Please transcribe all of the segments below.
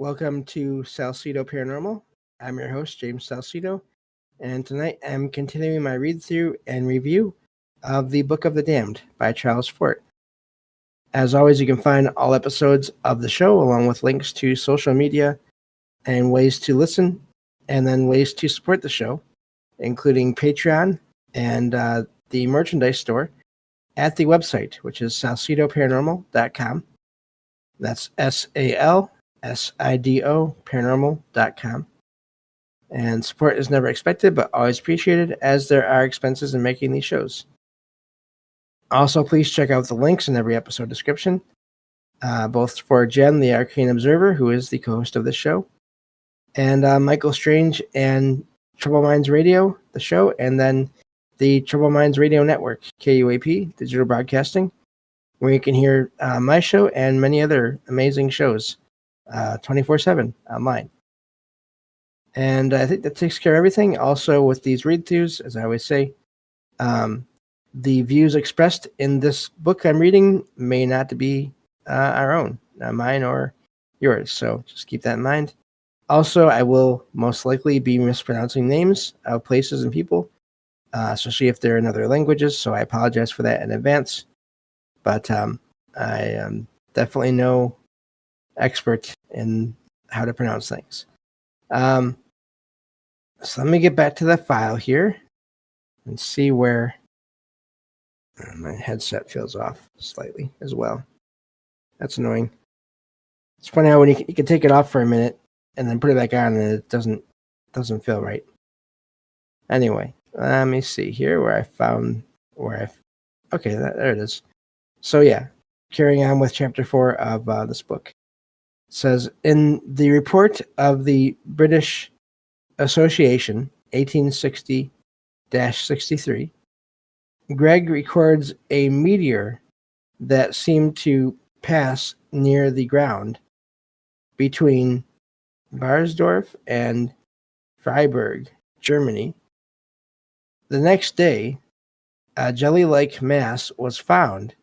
Welcome to Salsido Paranormal. I'm your host, James Salsido, and tonight I'm continuing my read through and review of The Book of the Damned by Charles Fort. As always, you can find all episodes of the show along with links to social media and ways to listen, and then ways to support the show, including Patreon and the merchandise store at the website, which is salsidoparanormal.com. That's SALSIDO paranormal.com. And support is never expected, but always appreciated, as there are expenses in making these shows. Also, please check out the links in every episode description, both for Jen, the Arcane Observer, who is the co-host of this show, and Michael Strange and Trouble Minds Radio, the show, and then the Trouble Minds Radio Network, KUAP, Digital Broadcasting, where you can hear my show and many other amazing shows 24/7 online. And I think that takes care of everything. Also, with these read-throughs, as I always say, the views expressed in this book I'm reading may not be our own, not mine or yours. So just keep that in mind. Also, I will most likely be mispronouncing names of places and people, especially if they're in other languages. So I apologize for that in advance. But I am definitely no expert in how to pronounce things. So let me get back to the file here and see where my headset feels off slightly as well. That's annoying. It's funny how when you can take it off for a minute and then put it back on and it doesn't feel right. Anyway, let me see here where I found okay, there it is. So yeah, carrying on with chapter 4 of this book. It says, in the report of the British Association, 1860-63, Greg records a meteor that seemed to pass near the ground between Barsdorf and Freiburg, Germany. The next day, a jelly-like mass was found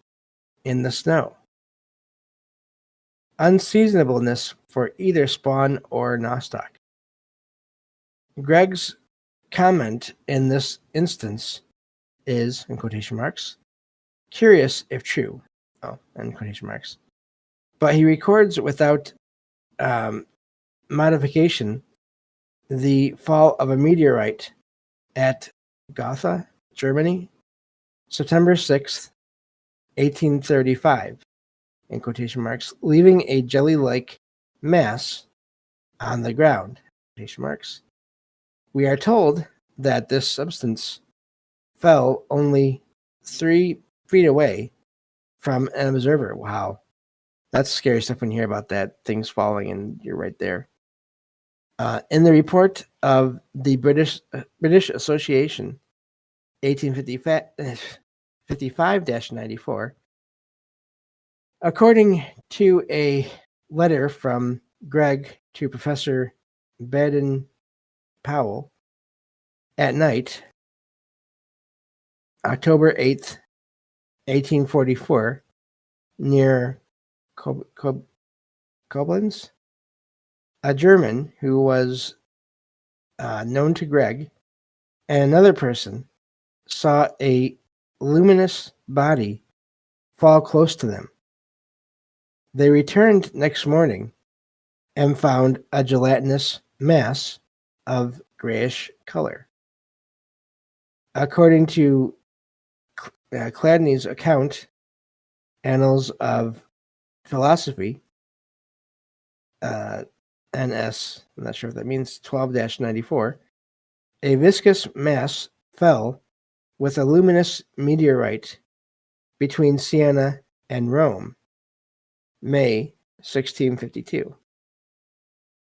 in the snow. Unseasonableness for either spawn or nostoc. Greg's comment in this instance is, in quotation marks, curious if true. Oh, in quotation marks. But he records without modification the fall of a meteorite at Gotha, Germany, September 6th, 1835, in quotation marks, leaving a jelly-like mass on the ground, quotation marks. We are told that this substance fell only 3 feet away from an observer. Wow. That's scary stuff when you hear about that, things falling and you're right there. In the report of the British Association, 1855-94, according to a letter from Greg to Professor Baden-Powell, at night, October 8th, 1844, near Koblenz, a German who was known to Greg and another person saw a luminous body fall close to them. They returned next morning and found a gelatinous mass of grayish color. According to Chladni's account, Annals of Philosophy, NS, I'm not sure what that means, 12-94, a viscous mass fell with a luminous meteorite between Siena and Rome, May 1652.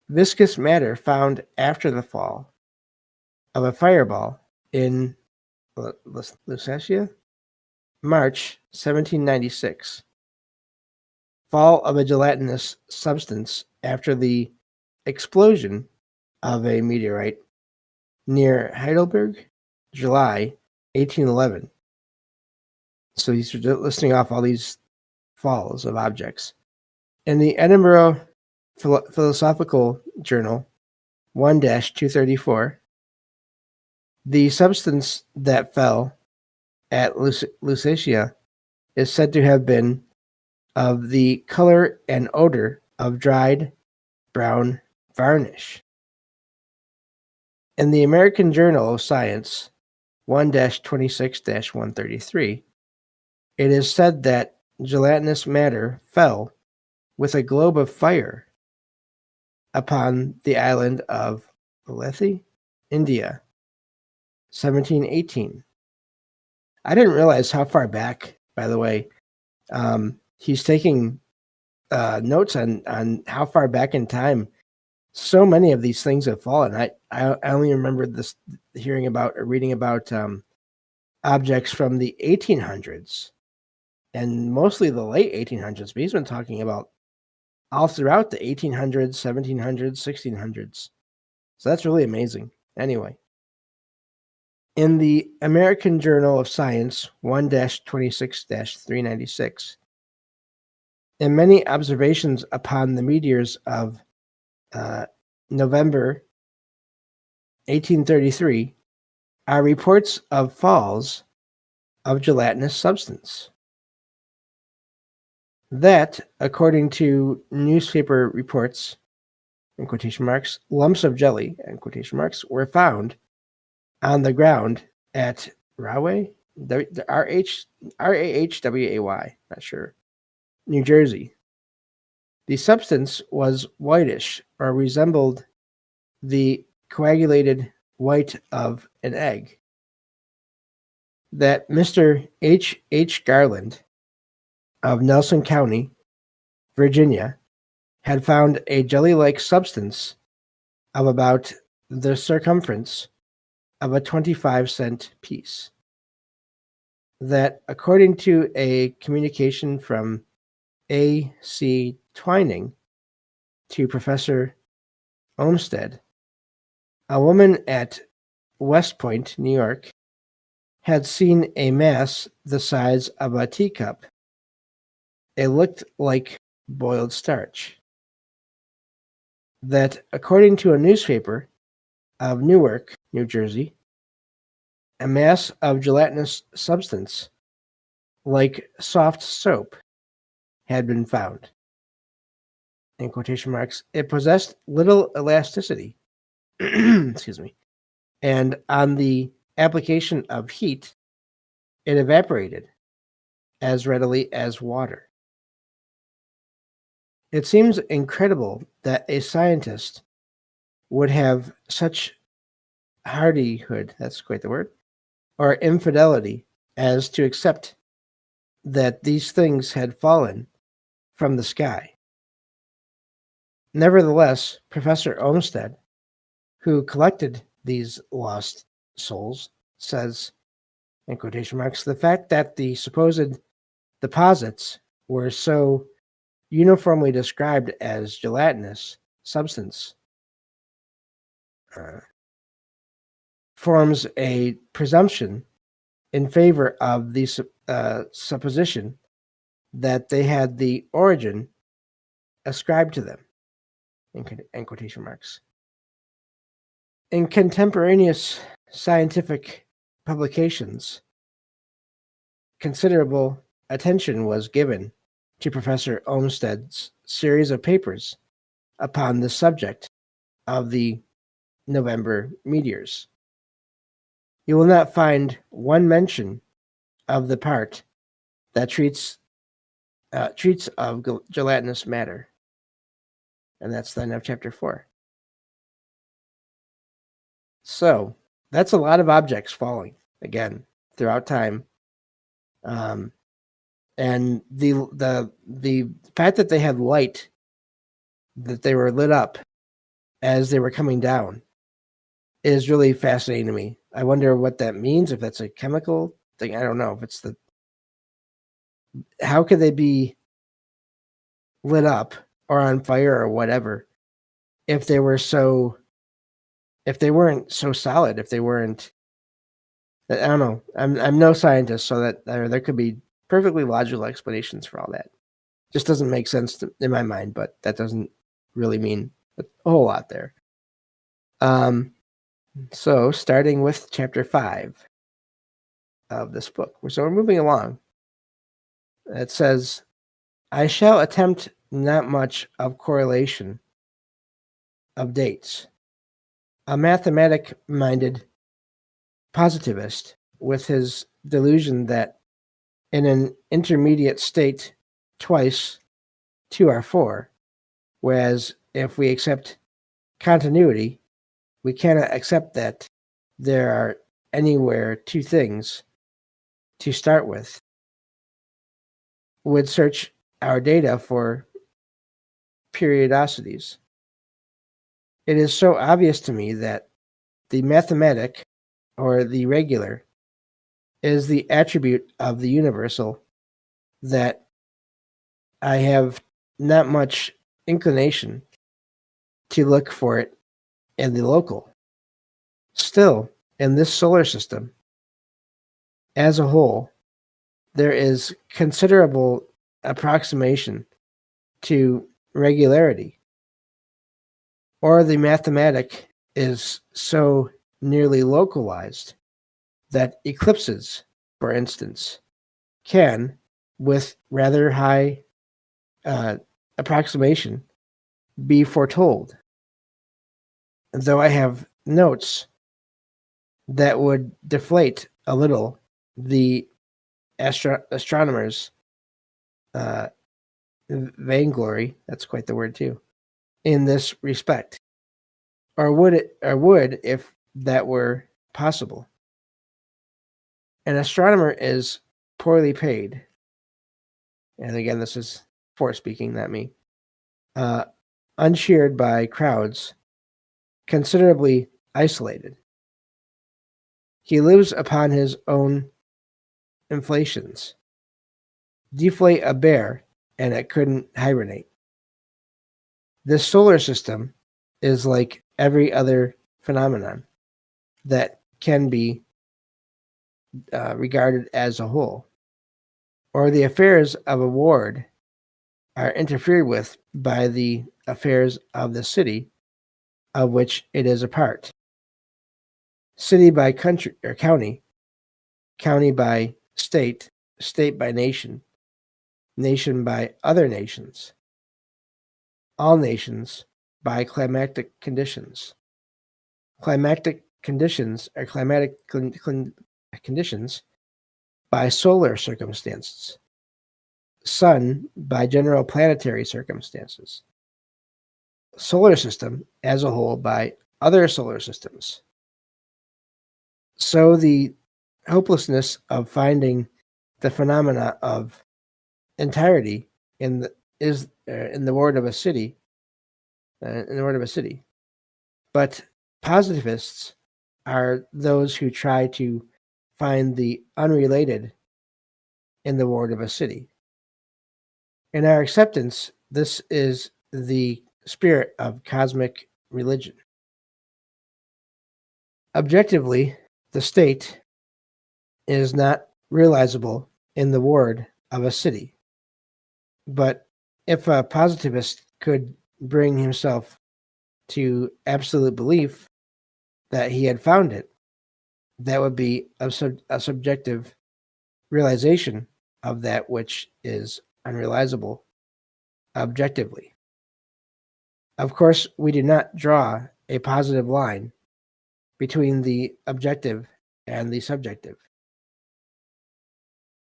Viscous matter found after the fall of a fireball in Lusatia, March 1796. Fall of a gelatinous substance after the explosion of a meteorite near Heidelberg, July 1811. So he's listing off all these falls of objects. In the Edinburgh Philosophical Journal 1-234. The substance that fell at Lusatia is said to have been of the color and odor of dried brown varnish. In the American Journal of Science 1-26-133, it is said that gelatinous matter fell with a globe of fire upon the island of Lethe, India, 1718. I didn't realize how far back, by the way. He's taking notes on how far back in time so many of these things have fallen. I only remember this hearing about or reading about objects from the 1800s and mostly the late 1800s. But he's been talking about all throughout the 1800s, 1700s, 1600s. So that's really amazing. Anyway, in the American Journal of Science 1-26-396, in many observations upon the meteors of November 1833 are reports of falls of gelatinous substance. That, according to newspaper reports, in quotation marks, lumps of jelly, in quotation marks, were found on the ground at Rahway, R-A-H-W-A-Y, not sure, New Jersey. The substance was whitish or resembled the coagulated white of an egg. That Mr. H. H. Garland of Nelson County, Virginia, had found a jelly-like substance of about the circumference of a 25-cent piece. That, according to a communication from A. C. Twining to Professor Olmsted, a woman at West Point, New York, had seen a mass the size of a teacup. It looked like boiled starch. That, according to a newspaper of Newark, New Jersey, a mass of gelatinous substance, like soft soap, had been found. In quotation marks, it possessed little elasticity. Excuse me. And on the application of heat, it evaporated as readily as water. It seems incredible that a scientist would have such hardihood, that's quite the word, or infidelity as to accept that these things had fallen from the sky. Nevertheless, Professor Olmsted, who collected these lost souls, says, in quotation marks, the fact that the supposed deposits were so uniformly described as gelatinous substance forms a presumption in favor of the supposition that they had the origin ascribed to them, in quotation marks. In contemporaneous scientific publications, considerable attention was given to Professor Olmsted's series of papers upon the subject of the November meteors. You will not find one mention of the part that treats of gelatinous matter. And that's the end of chapter 4. So that's a lot of objects falling again throughout time. And the fact that they had light, that they were lit up as they were coming down, is really fascinating to me. I wonder what that means, if that's a chemical thing. I don't know if it's how could they be lit up or on fire or whatever if they weren't so solid, if they weren't, I don't know. I'm no scientist, so that there could be perfectly logical explanations for all that. Just doesn't make sense in my mind, but that doesn't really mean a whole lot there. So starting with chapter 5 of this book. So we're moving along. It says, I shall attempt not much of correlation of dates. A mathematic-minded positivist with his delusion that in an intermediate state twice 2 are 4, whereas if we accept continuity, we cannot accept that there are anywhere 2 things to start with, would search our data for periodicities. It is so obvious to me that the mathematic, or the regular, is the attribute of the universal that I have not much inclination to look for it in the local. Still, in this solar system, as a whole, there is considerable approximation to regularity, or the mathematic is so nearly localized that eclipses, for instance, can, with rather high approximation, be foretold. Though I have notes that would deflate a little the astronomers' vainglory, that's quite the word too, in this respect. Or would if that were possible. An astronomer is poorly paid. And again, this is for speaking, not me. Uncheered by crowds, considerably isolated. He lives upon his own inflations. Deflate a bear, and it couldn't hibernate. This solar system is like every other phenomenon that can be regarded as a whole, or the affairs of a ward are interfered with by the affairs of the city of which it is a part. City by country or county, county by state, state by nation, nation by other nations, all nations by climatic conditions. Climatic conditions are climatic conditions by solar circumstances. Sun by general planetary circumstances. Solar system as a whole by other solar systems. So the hopelessness of finding the phenomena of entirety in the word of a city, But positivists are those who try to find the unrelated in the word of a city. In our acceptance, this is the spirit of cosmic religion. Objectively, the state is not realizable in the word of a city. But if a positivist could bring himself to absolute belief that he had found it, that would be a subjective realization of that which is unrealizable objectively. Of course, we do not draw a positive line between the objective and the subjective,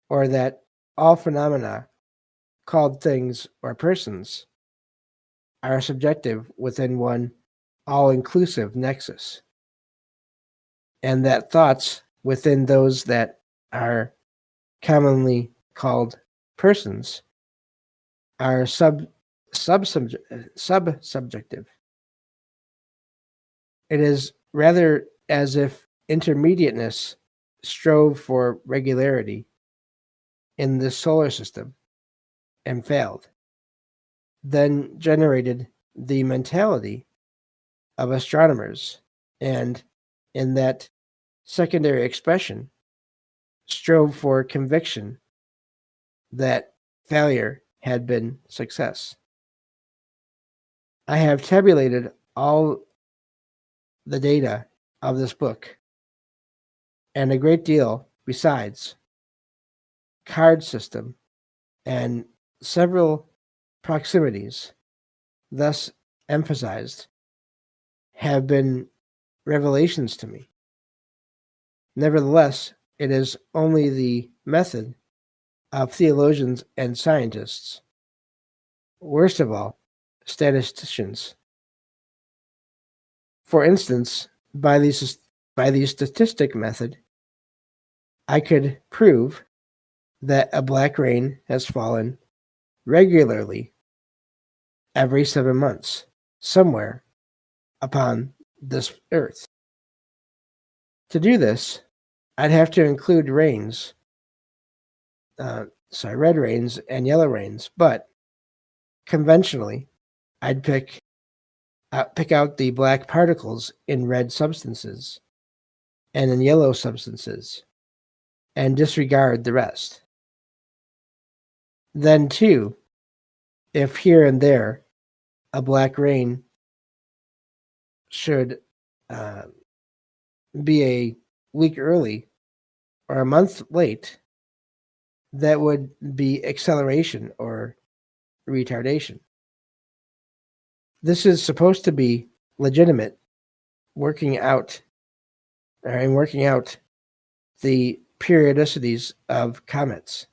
or that all phenomena called things or persons are subjective within one all-inclusive nexus, and that thoughts within those that are commonly called persons are subjective. It is rather as if intermediateness strove for regularity in the solar system and failed, then generated the mentality of astronomers, and in that secondary expression strove for conviction that failure had been success. I have tabulated all the data of this book and a great deal besides card system and several proximities thus emphasized have been revelations to me. Nevertheless, it is only the method of theologians and scientists, worst of all, statisticians. For instance, by the statistic method, I could prove that a black rain has fallen regularly every 7 months somewhere upon this earth. To do this, I'd have to include rains, red rains and yellow rains, but conventionally, I'd pick out the black particles in red substances and in yellow substances and disregard the rest. Then, too, if here and there a black rain should be a week early or a month late, that would be acceleration or retardation. This is supposed to be legitimate, working out the periodicities of comets.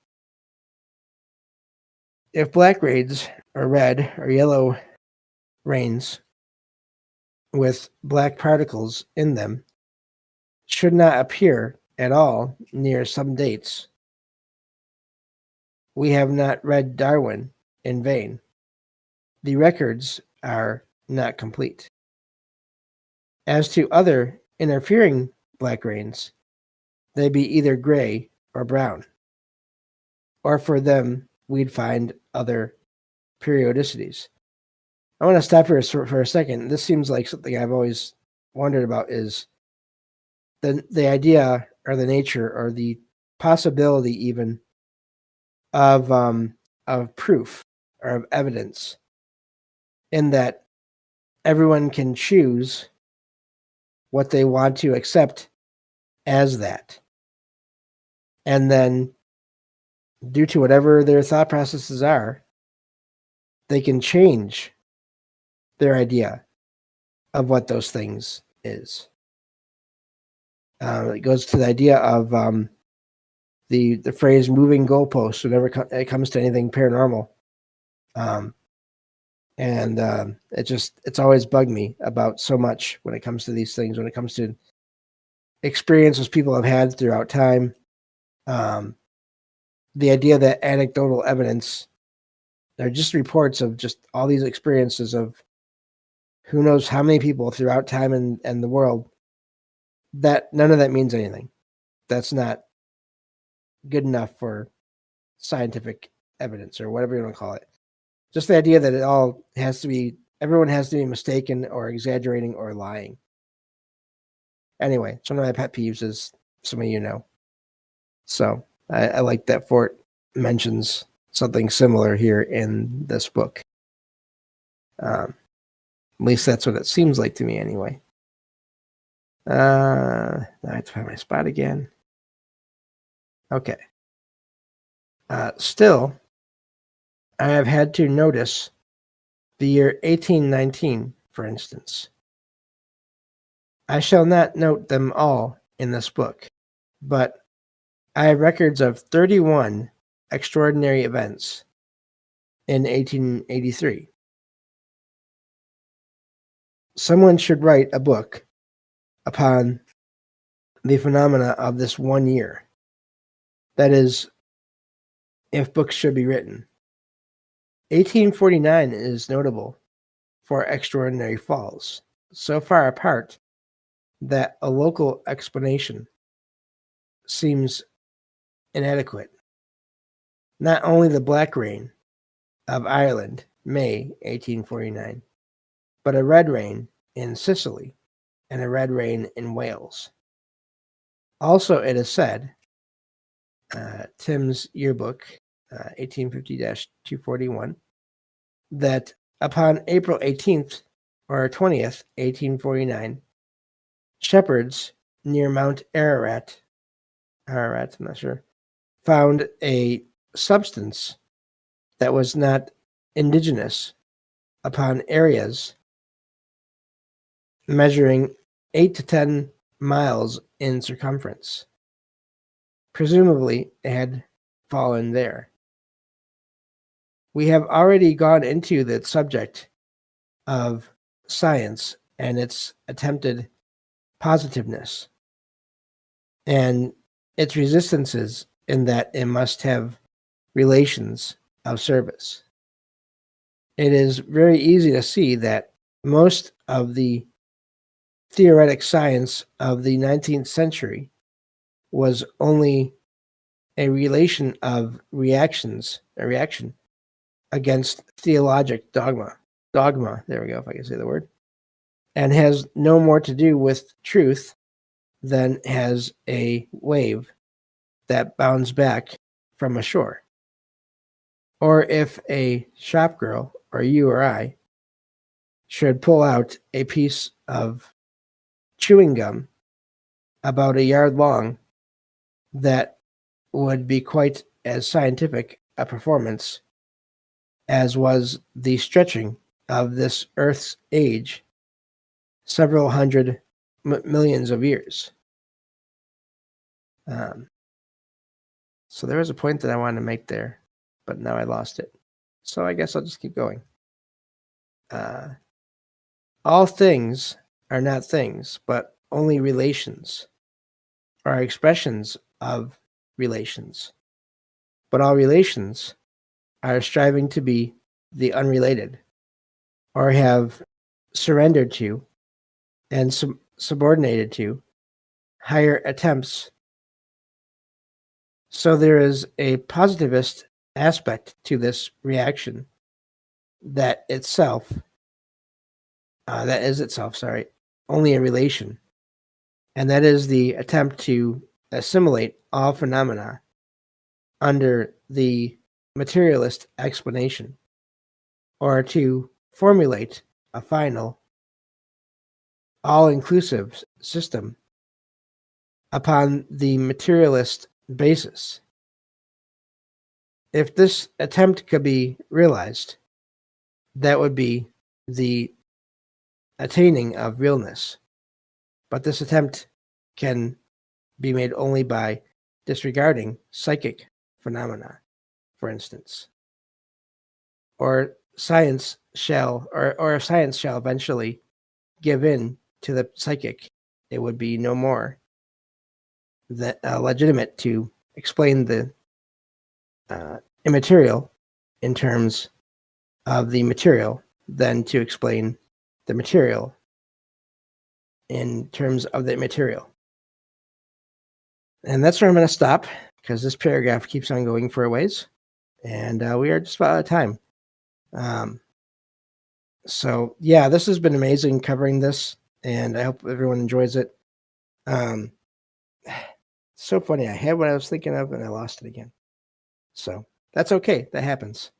If black rains or red or yellow rains with black particles in them should not appear at all near some dates, we have not read Darwin in vain. The records are not complete. As to other interfering black rains, they be either gray or brown, or for them we'd find other periodicities. I want to stop here for a second. This seems like something I've always wondered about, is the idea or the nature or the possibility even of proof or of evidence, in that everyone can choose what they want to accept as that. And then, due to whatever their thought processes are, they can change their idea of what those things is. It goes to the idea of the phrase "moving goalposts" whenever it comes to anything paranormal. It's always bugged me about so much when it comes to these things, when it comes to experiences people have had throughout time. The idea that anecdotal evidence, they're just reports of just all these experiences of who knows how many people throughout time and the world, that none of that means anything. That's not good enough for scientific evidence or whatever you want to call it. Just the idea that everyone has to be mistaken or exaggerating or lying. Anyway, it's one of my pet peeves, as some of you know. So I like that Fort mentions something similar here in this book. At least that's what it seems like to me anyway. I have to find my spot again. Okay. Still, I have had to notice the year 1819, for instance. I shall not note them all in this book, but I have records of 31 extraordinary events in 1883. Someone should write a book upon the phenomena of this one year. That is, if books should be written. 1849 is notable for extraordinary falls, so far apart that a local explanation seems inadequate. Not only the Black Rain of Ireland, May 1849, but a red rain in Sicily and a red rain in Wales. Also, it is said, Tim's Yearbook, 1850-241, that Upon April 18th or 20th, 1849, shepherds near Mount Ararat, I'm not sure, found a substance that was not indigenous upon areas measuring 8 to 10 miles in circumference. Presumably, it had fallen there. We have already gone into the subject of science and its attempted positiveness and its resistances in that it must have relations of service. It is very easy to see that most of the theoretic science of the 19th century was only a relation of a reaction against theologic dogma, there we go, if I can say the word, and has no more to do with truth than has a wave that bounds back from a shore. Or if a shop girl, or you or I, should pull out a piece of chewing gum about a yard long that would be quite as scientific a performance as was the stretching of this Earth's age several hundred millions of years. So there was a point that I wanted to make there, but now I lost it. So I guess I'll just keep going. All things are not things, but only relations, or expressions of relations. But all relations are striving to be the unrelated, or have surrendered to and subordinated to higher attempts. So there is a positivist aspect to this reaction that is itself, only a relation. And that is the attempt to assimilate all phenomena under the materialist explanation, or to formulate a final, all-inclusive system upon the materialist basis. If this attempt could be realized, that would be the attaining of realness. But this attempt can be made only by disregarding psychic phenomena, for instance. Or science shall, or if science shall eventually give in to the psychic, it would be no more legitimate to explain the immaterial in terms of the material than to explain the material in terms of the immaterial. And that's where I'm going to stop, because this paragraph keeps on going for a ways, and we are just about out of time. So yeah, this has been amazing covering this, and I hope everyone enjoys it. So funny. I had what I was thinking of and I lost it again. So that's okay. That happens.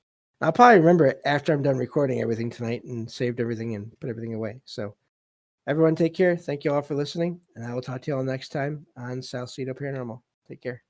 I'll probably remember it after I'm done recording everything tonight and saved everything and put everything away. So everyone take care. Thank you all for listening, and I will talk to you all next time on Salsido Paranormal. Take care.